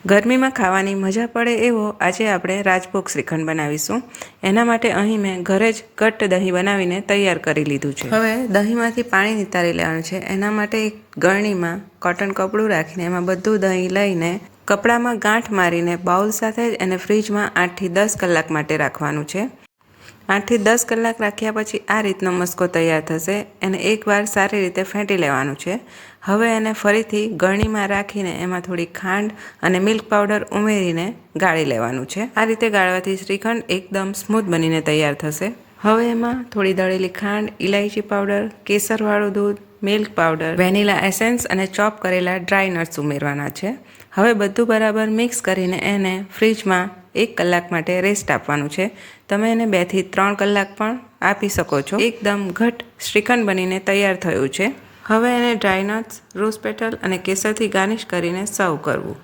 ગરમીમાં ખાવાની મજા પડે એવો આજે આપણે રાજભોગ શ્રીખંડ બનાવીશું। એના માટે અહીં મેં ઘરે જ ઘટ્ટ દહીં બનાવીને તૈયાર કરી લીધું છે। હવે દહીંમાંથી પાણી નિતારી લેવાનું છે। એના માટે એક ગળણીમાં કોટન કપડું રાખીને એમાં બધું દહીં લઈને કપડામાં ગાંઠ મારીને બાઉલ સાથે જ એને ફ્રીજમાં 8 થી 10 કલાક માટે રાખવાનું છે। 8 થી 10 કલાક રાખ્યા પછી આ રીતનો મસ્કો તૈયાર થશે। એને એકવાર સારી રીતે ફેંટી લેવાનું છે। હવે એને ફરીથી ગળણીમાં રાખીને એમાં થોડી ખાંડ અને મિલ્ક પાવડર ઉમેરીને ગાળી લેવાનું છે। આ રીતે ગાળવાથી શ્રીખંડ એકદમ સ્મૂથ બનીને તૈયાર થશે। હવે એમાં થોડી દળેલી ખાંડ, ઇલાયચી પાવડર, કેસરવાળું દૂધ, મિલ્ક પાવડર, વેનીલા એસેન્સ અને ચોપ કરેલા ડ્રાય નટ્સ ઉમેરવાના છે। હવે બધું બરાબર મિક્સ કરીને એને ફ્રીજમાં 1 કલાક માટે રેસ્ટ આપવાનું છે। તમે એને 2 થી 3 કલાક પણ આપી શકો છો। એકદમ ઘટ્ટ શ્રીખંડ બનીને તૈયાર થયું છે। હવે એને ડ્રાય નટ્સ, રોઝ પેટલ અને કેસરથી ગાર્નિશ કરીને સર્વ કરવું।